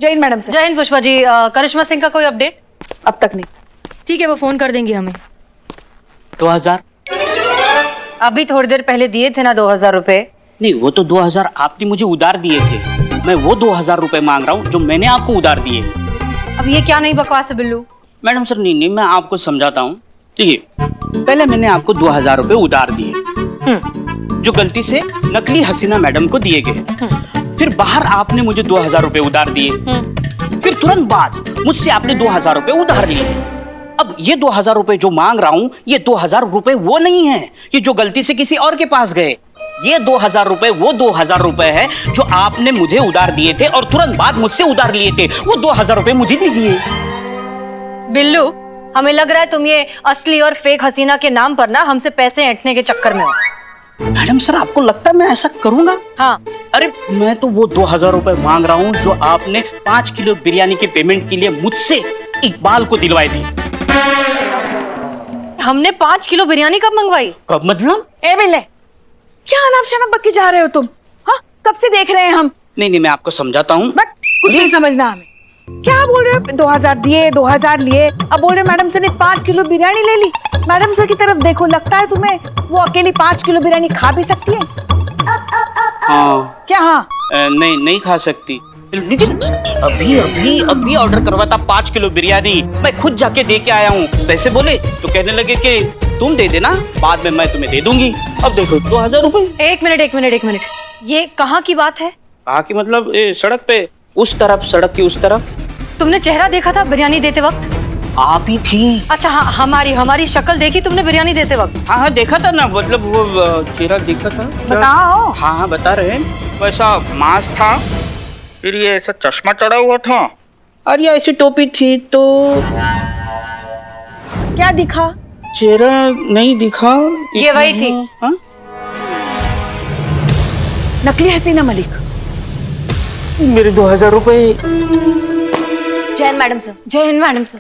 जय Hind madam sir. जय हिंद पुष्पा जी। करिश्मा सिंह का कोई अपडेट? अब तक नहीं। ठीक है, वो फोन कर देंगी हमें। 2000? अभी थोड़ी देर पहले दिए थे ना 2000 रुपए। नहीं, वो तो 2000 आपने मुझे उधार दिए थे। मैं वो 2000 रुपए मांग रहा हूँ जो मैंने आपको उधार दिए। अब ये क्या नई बकवास है बिल्लू? मैडम सर, नहीं, मैं आपको समझाता हूँ। देखिए, पहले मैंने आपको 2000 रुपए उधार दिए, जो गलती से नकली हसीना मैडम को दिए गए। फिर बाहर आपने मुझे 2000 रुपए उधार दिए। फिर तुरंत बाद मुझसे आपने 2000 रुपए उधार लिए। अब ये 2000 रुपए जो मांग रहा हूँ, ये 2000 रुपए वो नहीं है कि जो गलती से किसी और के पास गए। ये 2000 रुपए वो 2000 रुपए है जो आपने मुझे उधार दिए थे और तुरंत बाद मुझसे उधार लिए थे। वो 2000 रुपए मुझे दीजिए। बिल्लू, हमें लग रहा है तुम ये असली और फेक हसीना के नाम पर ना हमसे पैसे ऐंठने के चक्कर में हो। मैडम सर, आपको लगता है मैं ऐसा करूंगा? हाँ। अरे, मैं तो वो 2000 रुपए मांग रहा हूँ जो आपने 5 किलो बिरयानी के पेमेंट के लिए मुझसे इकबाल को दिलवाए थे। हमने 5 किलो बिरयानी कब मंगवाई? कब मतलब? ए बिल्ले, क्या अनाप शनाप बक के जा रहे हो तुम? हाँ, कब से देख रहे हैं हम। नहीं, मैं आपको समझाता हूँ। कुछ नहीं समझना हमें। क्या बोल रहे हो? 2000 दिए, 2000 लिए, अब बोल रहे मैडम सर ने 5 किलो बिरयानी ले ली। मैडम सर की तरफ देखो, लगता है तुम्हें वो अकेली 5 किलो बिरयानी खा भी सकती है? हाँ। क्या हाँ? नहीं खा सकती, लेकिन अभी ऑर्डर करवा था 5 किलो बिरयानी। मैं खुद जाके दे के आया हूँ। पैसे बोले तो कहने लगे कि तुम दे देना, बाद में मैं तुम्हें दे दूंगी। अब देखो 2000 रुपए। एक मिनट, ये कहाँ की बात है? कहाँ की मतलब? सड़क पे, उस तरफ, सड़क की उस तरफ। तुमने चेहरा देखा था बिरयानी देते वक्त? आप ही थी। अच्छा हाँ, हमारी शक्ल देखी तुमने बिरयानी देते वक्त? हाँ, देखा था ना, मतलब वो चेहरा देखा था। बताओ। हाँ, बता रहे हैं। वैसा मास्क था, फिर ये ऐसा चश्मा चढ़ा हुआ था और ये ऐसी टोपी थी। तो क्या दिखा? चेहरा नहीं दिखा। ये वही थी। हाँ? नकली हसीना मलिक। मेरे 2000 रुपए। जय हिंद मैडम सर। जय हिंद मैडम सर।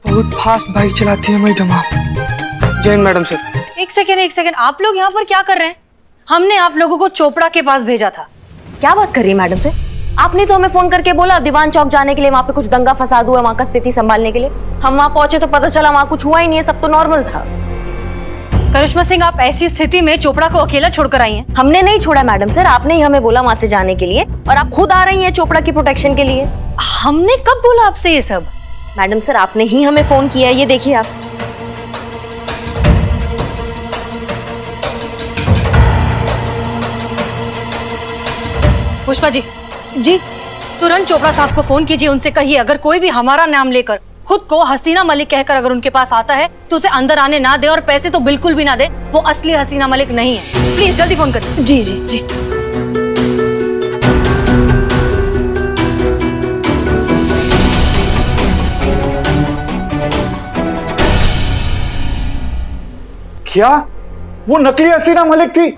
बहुत फास्ट बाइक चलाती है मैडम आप। जय हिंद मैडम सर। एक सेकेंड, आप लोग यहाँ पर क्या कर रहे हैं? हमने आप लोगों को चोपड़ा के पास भेजा था। क्या बात कर रही है मैडम से? आपने तो हमें फोन करके बोला दीवान चौक जाने के लिए, वहाँ पे कुछ दंगा फसाद हुआ है, वहाँ का स्थिति संभालने के लिए। हम वहाँ पहुंचे तो पता चला वहाँ कुछ हुआ ही नहीं है, सब तो नॉर्मल था। करिश्मा सिंह, आप ऐसी स्थिति में चोपड़ा को अकेला छोड़कर आई हैं? हमने नहीं छोड़ा मैडम सर, आपने ही हमें बोला वहाँ से जाने के लिए और आप खुद आ रही हैं चोपड़ा की प्रोटेक्शन के लिए। हमने कब बोला आपसे ये सब? मैडम सर, आपने ही हमें फोन किया, ये देखिए आप। पुष्पा जी। जी। तुरंत चोपड़ा साहब को फोन कीजिए, उनसे कहिए अगर कोई भी हमारा नाम लेकर खुद को हसीना मलिक कहकर अगर उनके पास आता है तो उसे अंदर आने ना दे, और पैसे तो बिल्कुल भी ना दे। वो असली हसीना मलिक नहीं है। प्लीज जल्दी फोन करिए। जी जी जी। क्या वो नकली हसीना मलिक थी?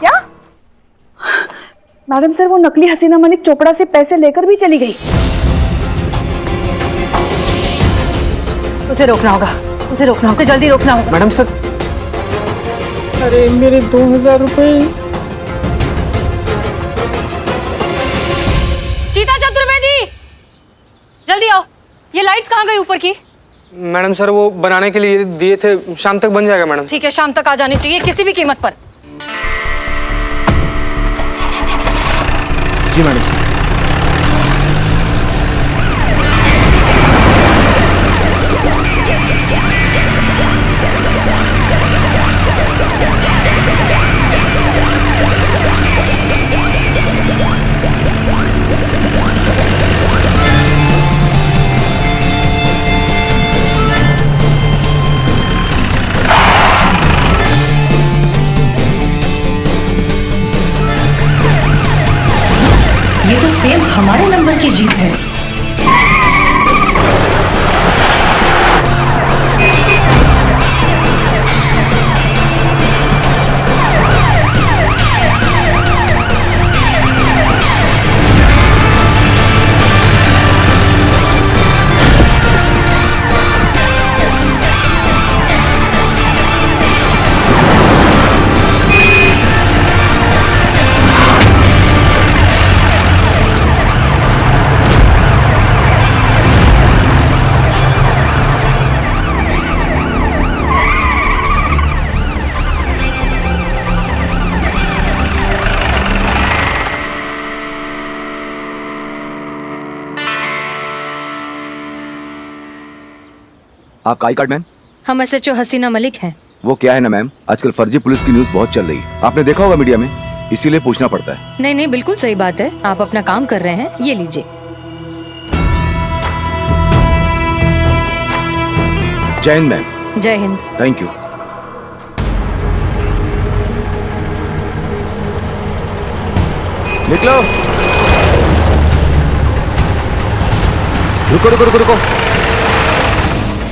क्या? मैडम सर, वो नकली हसीना मलिक चोपड़ा से पैसे लेकर भी चली गई। उसे रोकना होगा, जल्दी रोकना होगा। मैडम सर, अरे मेरे 2000 रुपए। चीता चतुर्वेदी, जल्दी आओ। ये लाइट्स कहाँ गई ऊपर की? मैडम सर वो बनाने के लिए दिए थे, शाम तक बन जाएगा मैडम। ठीक है, शाम तक आ जानी चाहिए किसी भी कीमत पर। जी मैडम सर। ये तो सेम हमारे नंबर की जीप है। आपका आई कार्ड मैम? हम SHO हसीना मलिक हैं। वो क्या है ना मैम, आजकल फर्जी पुलिस की न्यूज बहुत चल रही है, आपने देखा होगा मीडिया में, इसीलिए पूछना पड़ता है। नहीं नहीं, बिल्कुल सही बात है, आप अपना काम कर रहे हैं, ये लीजिए। जय हिंद मैम। जय हिंद। Thank you. निकलो। रुको रुको रुको रुको।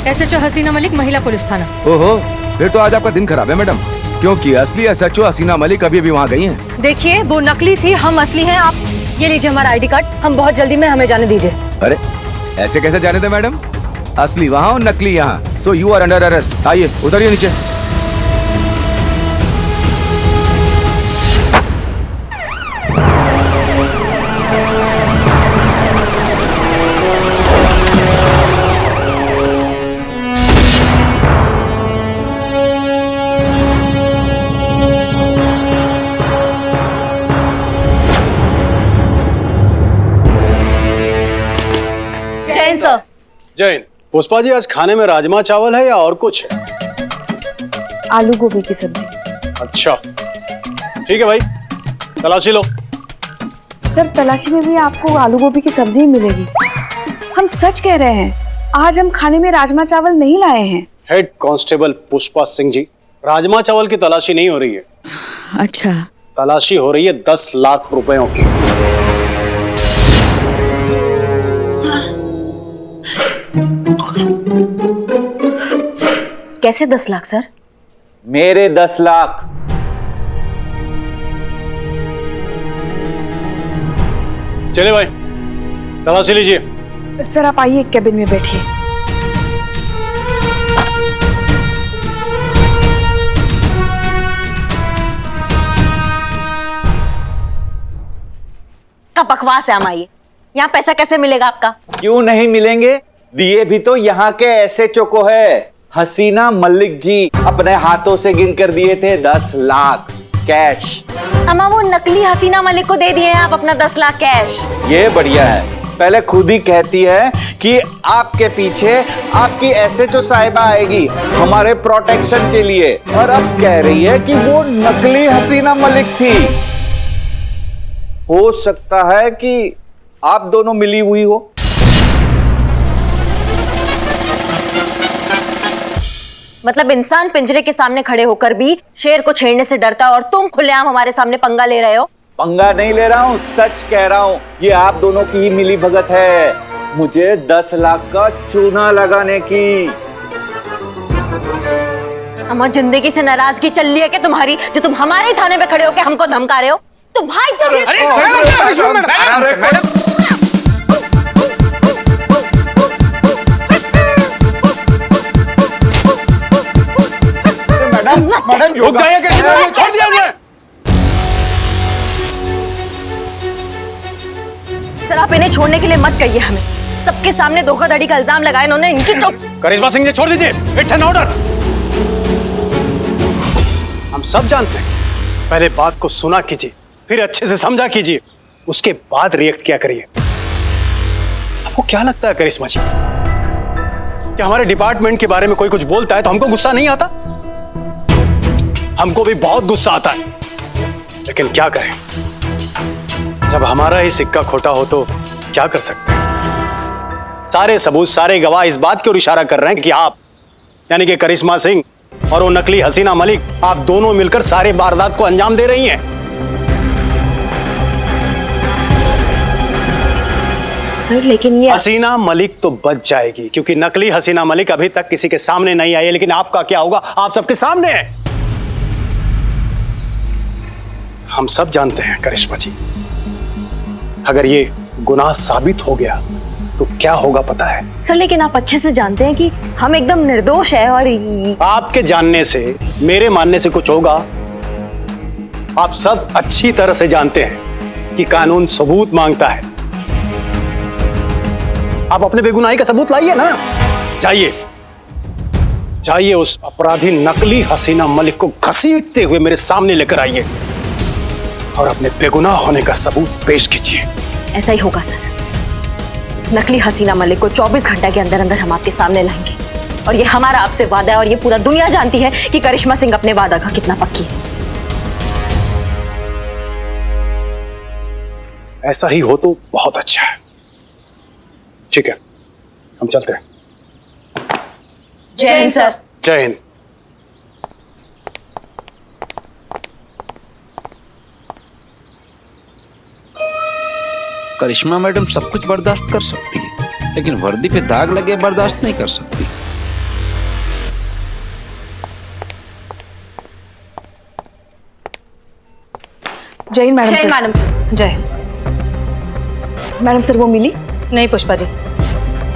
SHO हसीना मलिक, महिला पुलिस थाना। ओहो, फिर तो आज आपका दिन खराब है मैडम, क्योंकि असली SHO हसीना मलिक अभी भी वहाँ गई हैं। देखिए, वो नकली थी, हम असली हैं। आप ये लीजिए हमारा ID कार्ड, हम बहुत जल्दी में, हमें जाने दीजिए। अरे ऐसे कैसे जाने दे मैडम, असली वहाँ और नकली यहाँ। So you are under arrest. आइए उतरिए नीचे। जैन सर। जैन, पुष्पा जी आज खाने में राजमा चावल है या और कुछ है? आलू गोभी की सब्जी। अच्छा ठीक है भाई, तलाशी लो। सर तलाशी में भी आपको आलू गोभी की सब्जी ही मिलेगी। हम सच कह रहे हैं, आज हम खाने में राजमा चावल नहीं लाए हैं। हेड कांस्टेबल पुष्पा सिंह जी, राजमा चावल की तलाशी नहीं हो रही है। अच्छा। तलाशी हो रही है 10 लाख रुपयों की। कैसे 10 लाख सर? मेरे 10 लाख। चले भाई, तलाशी लीजिए। सर आप आइए, कैबिन में बैठिए। का बकवास है हमारी। यहाँ पैसा कैसे मिलेगा आपका? क्यों नहीं मिलेंगे, दिए भी तो यहाँ के SHO को है। हसीना मलिक जी अपने हाथों से गिन कर दिए थे 10 लाख कैश। अम्मा वो नकली हसीना मलिक को दे दिए हैं आप अपना 10 लाख कैश। ये बढ़िया है, पहले खुद ही कहती है कि आपके पीछे आपकी SHO साहिबा आएगी हमारे प्रोटेक्शन के लिए, और अब कह रही है कि वो नकली हसीना मलिक थी। हो सकता है कि आप दोनों मिली हुई हो। मतलब इंसान पिंजरे के सामने खड़े होकर भी शेर को छेड़ने से डरता है, और तुम खुलेआम हमारे सामने पंगा ले रहे हो। पंगा नहीं ले रहा हूँ, सच कह रहा हूँ, ये आप दोनों की ही मिली भगत है मुझे 10 लाख का चूना लगाने की। अम्मा जिंदगी से नाराजगी चल रही है कि तुम्हारी, जो तुम हमारे थाने में खड़े होकर हमको धमका रहे हो। तो भाई मैडम रुक जाइए, छोड़ दिया मुझे। सर आप इन्हें छोड़ने के लिए मत कहिए हमें, सबके सामने धोखाधड़ी का इल्जाम लगाया इन्होंने। इनकी तो करिश्मा सिंह जी छोड़ दीजिए, इट्स एन ऑर्डर। हम सब जानते हैं, पहले बात को सुना कीजिए, फिर अच्छे से समझा कीजिए, उसके बाद रिएक्ट किया करिए। आपको क्या लगता है करिश्मा जी, कि हमारे डिपार्टमेंट के बारे में कोई कुछ बोलता है तो हमको गुस्सा नहीं आता? हमको भी बहुत गुस्सा आता है, लेकिन क्या करें, जब हमारा ही सिक्का खोटा हो तो क्या कर सकते हैं। सारे सबूत, सारे गवाह इस बात की ओर इशारा कर रहे हैं कि आप यानी कि करिश्मा सिंह और वो नकली हसीना मलिक, आप दोनों मिलकर सारे वारदात को अंजाम दे रही हैं। सर लेकिन ये हसीना मलिक तो बच जाएगी, क्योंकि नकली हसीना मलिक अभी तक किसी के सामने नहीं आई है, लेकिन आपका क्या होगा, आप सबके सामने है। हम सब जानते हैं करिश्मा जी, अगर ये गुनाह साबित हो गया तो क्या होगा पता है? सर लेकिन आप अच्छे से जानते हैं कि हम एकदम निर्दोष है, और आपके जानने से मेरे मानने से कुछ होगा? आप सब अच्छी तरह से जानते हैं कि कानून सबूत मांगता है। आप अपने बेगुनाही का सबूत लाइए ना। जाइए जाइए, उस अपराधी नकली हसीना मलिक को घसीटते हुए मेरे सामने लेकर आइए और अपने बेगुनाह होने का सबूत पेश कीजिए। ऐसा ही होगा सर। इस नकली हसीना मलिक को 24 घंटा के अंदर अंदर हम आपके सामने लाएंगे। और ये हमारा आपसे वादा है और ये पूरा दुनिया जानती है कि करिश्मा सिंह अपने वादा का कितना पक्की है। ऐसा ही हो तो बहुत अच्छा है। ठीक है, हम चलते हैं। जय हिंद सर। जय हिंद। करिश्मा मैडम सब कुछ बर्दाश्त कर सकती है, लेकिन वर्दी पे दाग लगे बर्दाश्त नहीं कर सकती। जय Hind madam sir. Madam sir. जय हिंद। मैडम सर वो मिली? नहीं पुष्पा जी,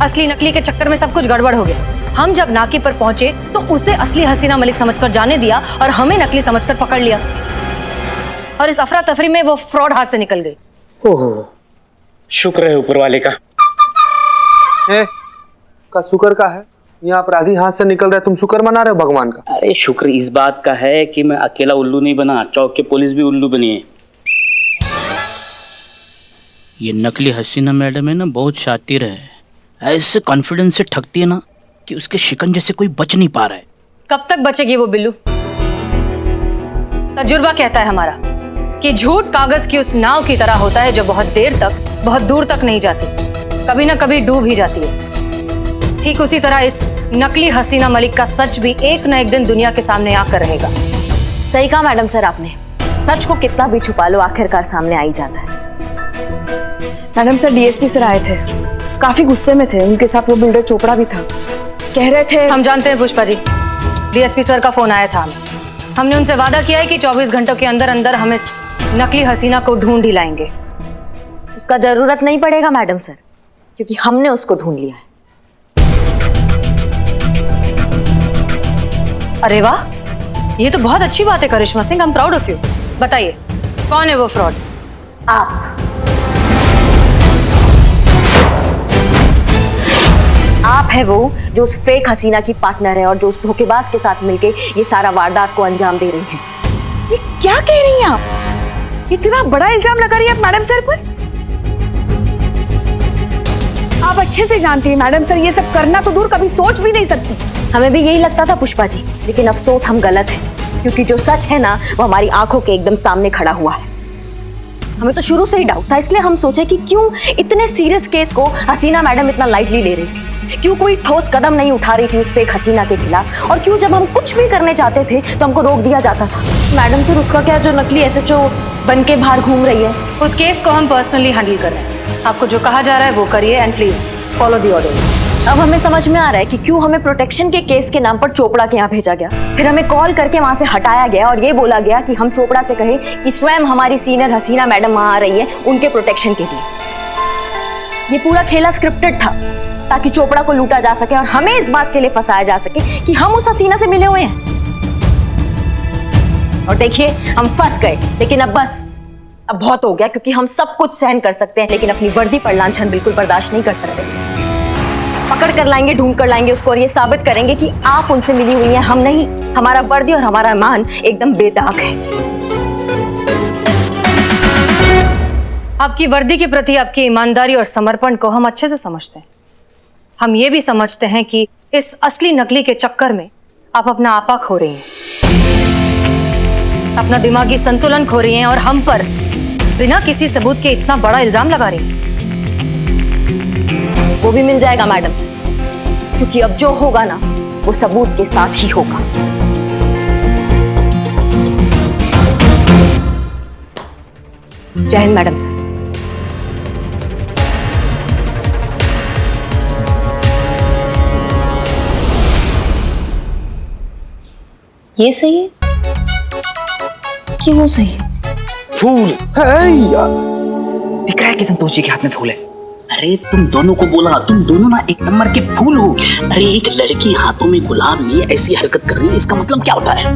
असली नकली के चक्कर में सब कुछ गड़बड़ हो गया। हम जब नाकी पर पहुंचे तो उसे असली हसीना मलिक समझकर जाने दिया और हमें नकली समझकर पकड़ लिया, और इस अफरा तफरी में वो फ्रॉड हाथ से निकल गई। ओहो, शुक्र है ऊपर वाले का। का शुक्र का है? यहाँ अपराधी हाथ से निकल रहा है, तुम शुक्र मना रहे हो भगवान का? अरे शुक्र इस बात का है कि मैं अकेला उल्लू नहीं बना, चौक के पुलिस भी उल्लू बनी है। ये नकली हसीना मैडम है ना, बहुत शातिर है। ऐसे कॉन्फिडेंस से ठगती है ना कि उसके शिकंजे से कोई बच नहीं पा रहा है। कब तक बचेगी वो बिल्लू? तजुर्बा कहता है हमारा कि झूठ कागज की उस नाव की तरह होता है जो बहुत देर तक, बहुत दूर तक नहीं जाती, कभी ना कभी डूब ही जाती है। ठीक उसी तरह इस नकली हसीना मलिक का सच भी एक न एक दिन दुनिया के सामने आकर रहेगा। सही कहा मैडम सर आपने, सच को कितना भी छुपा लो आखिरकार सामने आ ही जाता है। मैडम सर डीएसपी सर आए थे, काफी गुस्से में थे। उनके साथ वो बिल्डर चोपड़ा भी था। कह रहे थे हम जानते हैं पुष्पा जी, डीएसपी सर का फोन आया था। हमने उनसे वादा किया है कि 24 घंटों के अंदर अंदर हम इस नकली हसीना को ढूंढ ही लाएंगे। उसका जरूरत नहीं पड़ेगा मैडम सर, क्योंकि हमने उसको ढूंढ लिया है। अरे वाह, ये तो बहुत अच्छी बात है Karishma Singh, I am proud of you. बताइए कौन है वो फ्रॉड? आप है वो जो उस फेक हसीना की पार्टनर है और जो उस धोखेबाज के साथ मिलके ये सारा वारदात को अंजाम दे रही हैं। ये क्या कह रही हैं आप? इतना बड़ा इल्जाम लगा रही है आप मैडम सर पर? आप अच्छे से जानती हैं मैडम सर, ये सब करना तो दूर, कभी सोच भी नहीं सकती। हमें भी यही लगता था पुष्पा जी, लेकिन अफसोस हम गलत हैं, क्योंकि जो सच है ना वो हमारी आंखों के एकदम सामने खड़ा हुआ है। हमें तो शुरू से ही डाउट था, इसलिए हम सोचे कि क्यों इतने सीरियस केस को हसीना मैडम इतना लाइटली ले रही थी, क्यों कोई ठोस कदम नहीं उठा रही थी उस फेक हसीना के खिलाफ, और क्यों जब हम कुछ भी करने चाहते थे तो हमको रोक दिया जाता था। मैडम सर उसका क्या, जो नकली एसएचओ बन के बाहर घूम रही है, उस केस को हम पर्सनली हैंडल कर रहे हैं। आपको जो कहा जा रहा है वो करिए and please follow the orders. अब हमें समझ में आ रहा है कि क्यों हमें प्रोटेक्शन के केस के नाम पर चोपड़ा के यहाँ भेजा गया, फिर हमें कॉल करके वहां से हटाया गया और ये बोला गया कि हम चोपड़ा से कहें कि स्वयं हमारी सीनियर हसीना मैडम वहां आ रही है उनके प्रोटेक्शन के लिए। ये पूरा खेला स्क्रिप्टेड था ताकि चोपड़ा को लूटा जा सके और हमें इस बात के लिए फंसाया जा सके कि हम उस हसीना से मिले हुए हैं। और देखिए हम फंस गए, लेकिन अब बस, अब बहुत हो गया, क्योंकि हम सब कुछ सहन कर सकते हैं लेकिन अपनी वर्दी पर लांछन बिल्कुल बर्दाश्त नहीं कर सकते। पकड़ कर लाएंगे, ढूंढ कर लाएंगे उसको और ये साबित करेंगे कि आप उनसे मिली हुई हैं, हम नहीं। हमारा वर्दी और हमारा मान एकदम बेदाग है। आपकी वर्दी के प्रति आपकी ईमानदारी और समर्पण को हम अच्छे से समझते हैं। हम ये भी समझते हैं कि इस असली नकली के चक्कर में आप अपना आपा खो रही हैं, अपना दिमागी संतुलन खो रही हैं और हम पर बिना किसी सबूत के इतना बड़ा इल्जाम लगा रही हैं। वो भी मिल जाएगा मैडम से, क्योंकि अब जो होगा ना वो सबूत के साथ ही होगा। जय हिंद मैडम सर। ये सही है कि वो सही है? फूल है यार। दिख रहा है कि संतोष जी के हाथ में फूल है। अरे तुम दोनों को बोला, तुम दोनों ना एक नंबर के फूल हो। अरे एक लड़की हाथों में गुलाब लिए ऐसी हरकत कर रही है, इसका मतलब क्या होता है?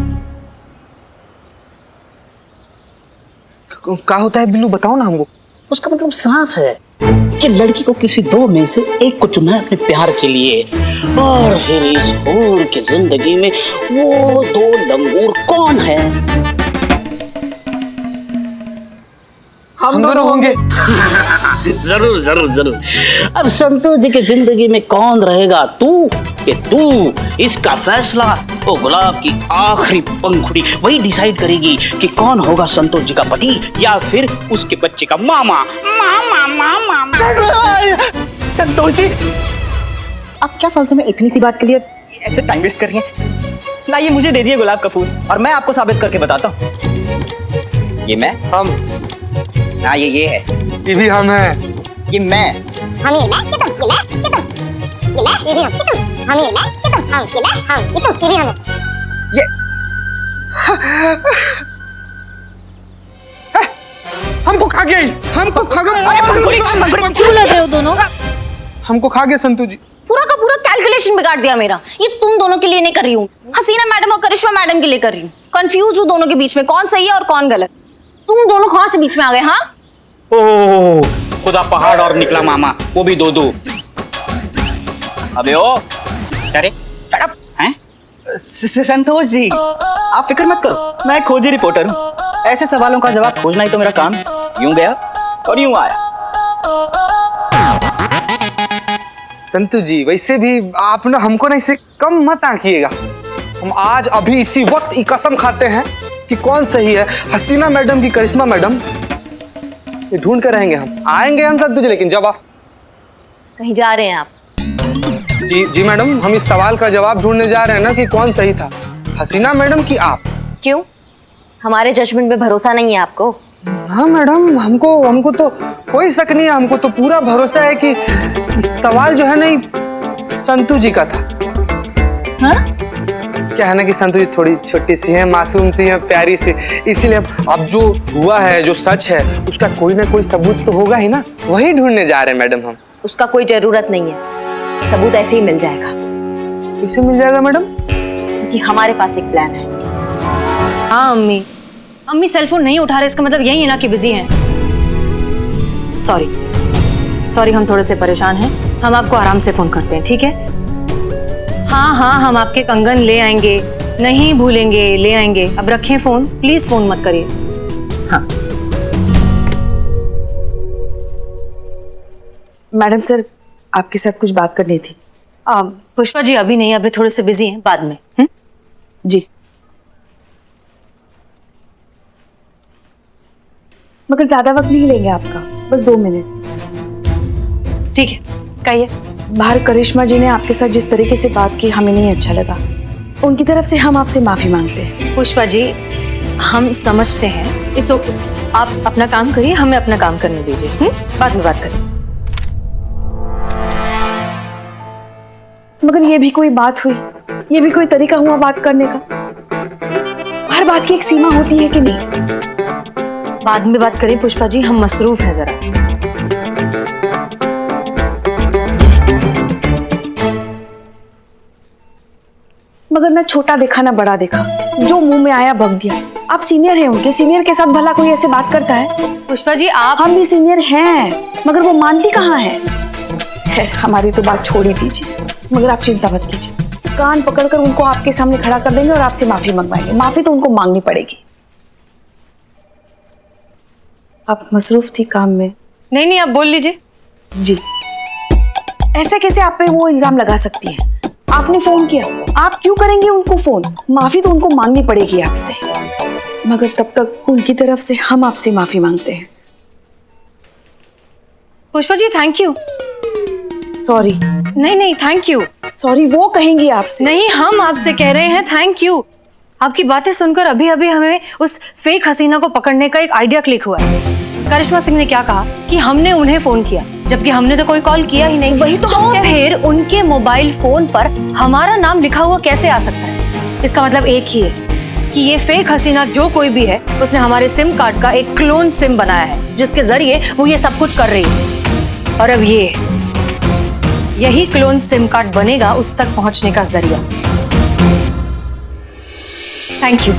क्या होता है बिल्लू, बताओ ना हमको। उसका मतलब साफ है कि लड़की को किसी दो में से एक को चुनना है अपने प्यार के लिए, और फिर इस हूर की जिंदगी में वो दो लंगूर कौन है? हम दोनों होंगे। जरूर जरूर जरूर। अब संतोष जी की जिंदगी में कौन रहेगा, तू कि तू? इसका फैसला वो गुलाब की आखिरी पंखुड़ी वही डिसाइड करेगी कि कौन होगा संतोष जी का पति या फिर उसके बच्चे का मामा। मामा मामा संतोष जी, आप क्या फालतू में इतनी सी बात के लिए ऐसे टाइम वेस्ट कर रही हैं? ना ये मुझे दे दिए गुलाब का फूल और मैं आपको साबित करके बताता हूँ। ये मैं, हम, ना ये है, ये भी हम हैं। ये मैं, हम ये मैं, ये तुम, ये मैं, ये तुम, ये मैं, ये भी हम, ये तुम, हम ये मैं, ये तुम, हम ये मैं, हम ये तुम, ये भी हम। ये हमको खा गई, हमको खा गई। अरे पंखुड़ी, क्यों लड़ रहे हो दोनों? हमको खा गया संतोष जी। पूरा का पूरा कैलकुलेशन बिगाड़ दिया मेरा। ये तुम दोनों के लिए नहीं कर रही हूँ, हसीना मैडम और करिश्मा मैडम के लिए कर रही हूँ। कंफ्यूज हूँ दोनों के बीच में, कौन सही है और कौन गलत। तुम दोनों कहाँ से बीच में आ गए? हाँ, ओ खुदा पहाड़ और निकला मामा, वो भी दो दो। अबे ओ अरे शट हैं? संतोष जी, आप फिक्र मत करो, मैं खोजी रिपोर्टर हूँ। ऐसे सवालों का जवाब खोजना ही तो मेरा काम। यूं गया और यूं आया। संतु जी, वैसे भी आप ना हमको ना इसे कम मत आंकिएगा। हम आज अभी इसी वक्त ये कसम खाते हैं कि कौन सही है, हसीना मैडम की करिश्मा मैडम। ये ढूंढ कर रहेंगे, हम आएंगे हम संतु जी, लेकिन जब आप कहीं जा रहे हैं आप? जी मैडम, हम इस सवाल का जवाब ढूंढने जा रहे हैं ना कि कौन सही था, हसीना मैडम की आप। क्यों, हमारे जजमेंट पे भरोसा नहीं है आपको? हाँ मैडम, हमको तो कोई शक नहीं है, हमको तो पूरा भरोसा है कि सवाल जो है ना संतु जी का था। हाँ? क्या है ना कि संतु जी थोड़ी छोटी सी है, मासूम सी है, प्यारी सी, इसीलिए अब जो हुआ है, जो सच है, उसका कोई ना कोई सबूत तो होगा ही ना, वही ढूंढने जा रहे हैं मैडम हम। उसका कोई जरूरत नहीं है, सबूत ऐसे ही मिल जाएगा। कैसे मिल जाएगा मैडम? क्योंकि हमारे पास एक प्लान है। हाँ अम्मी सेल फोन नहीं उठा रहे, इसका मतलब यही है ना कि बिजी हैं। सॉरी, हम थोड़े से परेशान हैं, हम आपको आराम से फोन करते हैं, ठीक है? हाँ, हम आपके कंगन ले आएंगे, नहीं भूलेंगे, ले आएंगे। अब रखें फोन, प्लीज फोन मत करिए। हाँ मैडम सर, आपके साथ कुछ बात करनी थी। पुष्पा जी अभी नहीं, अभी थोड़े से बिजी हैं, बाद में। जी, मगर ज्यादा वक्त नहीं लेंगे आपका, बस 2 मिनट। ठीक है, कहिए। बाहर करिश्मा जी ने आपके साथ जिस तरीके से बात की, हमें नहीं अच्छा लगा। उनकी तरफ से हम आपसे माफी मांगते हैं। पुष्पा जी, हम समझते हैं, इट्स ओके। आप अपना काम करिए, हमें अपना काम करने दीजिए, बाद में बात करें। मगर ये भी कोई बात हुई, ये भी कोई तरीका हुआ बात करने का? हर बात की एक सीमा होती है कि नहीं? बाद में बात करें पुष्पा जी, हम मसरूफ हैं जरा। मगर ना छोटा देखा ना बड़ा देखा, जो मुंह में आया बक दिया। आप सीनियर हैं उनके, सीनियर के साथ भला कोई ऐसे बात करता है? पुष्पा जी आप, हम भी सीनियर हैं, मगर वो मानती कहाँ है। खैर, हमारी तो बात छोड़ ही दीजिए, मगर आप चिंता मत कीजिए, कान पकड़कर उनको आपके सामने खड़ा कर देंगे और आपसे माफी मंगवाएंगे। माफी तो उनको मांगनी पड़ेगी। आप मसरूफ थी काम में। नहीं, आप बोल लीजिए। जी, ऐसे कैसे आप पे वो इल्जाम लगा सकती है? आपने फोन किया, आप क्यों करेंगे उनको फोन? माफी तो उनको मांगनी पड़ेगी आपसे, मगर तब तक उनकी तरफ से हम आपसे माफी मांगते हैं। Pushpa ji thank you. Sorry. नहीं, थैंक यू। सॉरी वो कहेंगी आपसे। नहीं, हम आपसे कह रहे हैं थैंक यू। आपकी बातें सुनकर अभी हमें उस फेक हसीना को पकड़ने का एक आइडिया क्लिक हुआ है। करिश्मा सिंह ने क्या कहा कि हमने उन्हें फोन किया, जबकि हमने तो कोई कॉल किया ही नहीं। वही तो फिर उनके मोबाइल फोन पर हमारा नाम लिखा हुआ कैसे आ सकता है? इसका मतलब एक ही है कि ये फेक हसीना जो कोई भी है, उसने हमारे सिम कार्ड का एक क्लोन सिम बनाया है, जिसके जरिए वो ये सब कुछ कर रही है। और अब यही क्लोन सिम कार्ड बनेगा उस तक पहुंचने का जरिया। Thank you.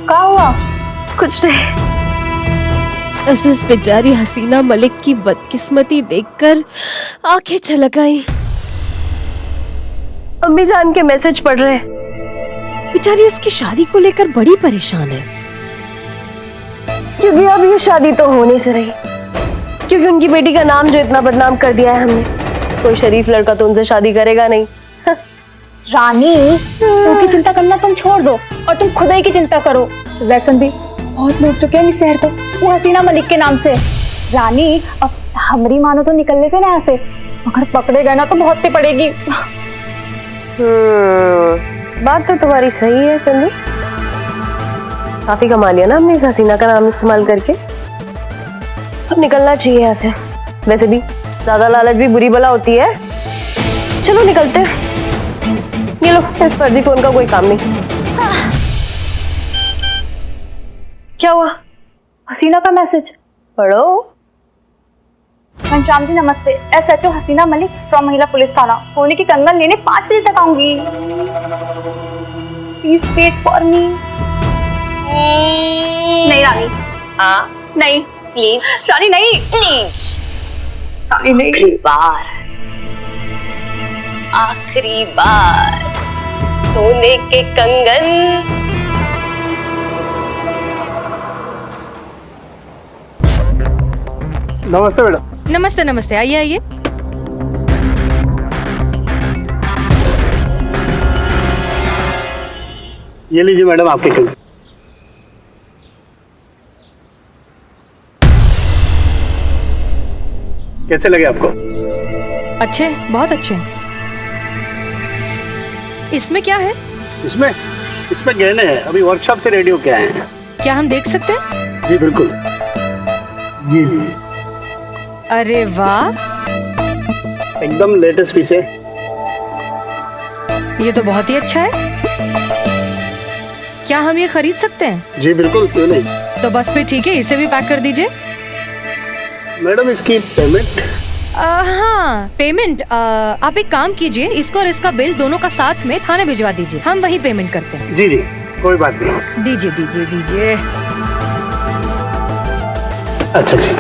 क्या हुआ? कुछ नहीं। बस इस बेचारी हसीना मलिक की बदकिस्मती देखकर आंखें छलक आई। अम्मी जान के मैसेज पढ़ रहे हैं। बेचारी उसकी शादी को लेकर बड़ी परेशान है, क्योंकि अब ये शादी तो होने से रही, क्योंकि उनकी बेटी का नाम जो इतना बदनाम कर दिया है हमने, कोई शरीफ लड़का तो उनसे शादी करेगा नहीं। रानी, उनकी चिंता करना तुम छोड़ दो और तुम खुद ही की चिंता करो। वैसन भी बहुत लूट चुके हैं इस शहर को, वो हसीना मलिक के नाम से। रानी, अब हमारी मानो तो निकल लेते ना यहाँ से, अगर पकड़े गए ना तो बहुत पे पड़ेगी। बात तो तुम्हारी सही है चंदू, काफी कमा लिया ना हमने इस हसीना का नाम इस्तेमाल करके। अब निकलना चाहिए यहाँ से। वैसे भी ज्यादा लालच भी बुरी बला होती है। चलो निकलते हैं। ये लो, इस फर्जी फोन का कोई काम नहीं। क्या हुआ? हसीना का मैसेज पढ़ो। घनश्याम जी नमस्ते, SHO हसीना मलिक फ्रॉम महिला पुलिस थाना। सोने की कंगन लेने 5 बजे तक आऊंगी, प्लीज वेट फॉर मी। नहीं रानी, नहीं प्लीज रानी, नहीं प्लीज रानी, नहीं। आखिरी बार सोने के कंगन। नमस्ते मैडम। नमस्ते नमस्ते, आइए आइए। ये लीजिए मैडम आपके कंगन। कैसे लगे आपको? अच्छे, बहुत अच्छे। इसमें क्या है? इसमें गहने हैं, अभी वर्कशॉप से रेडी होके आए हैं। क्या हम देख सकते हैं? जी बिल्कुल, ये लीजिए। अरे वाह, एकदम लेटेस्ट पीस है। ये तो बहुत ही अच्छा है। क्या हम ये खरीद सकते हैं? जी बिल्कुल, क्यों नहीं। तो बस फिर ठीक है, इसे भी पैक कर दीजिए। मैडम इसकी पेमेंट? हाँ, पेमेंट आप एक काम कीजिए, इसको और इसका बिल दोनों का साथ में थाने भिजवा दीजिए, हम वही पेमेंट करते हैं। जी जी, कोई बात नहीं। दीजिए दीजिए दीजिए। अच्छा जी।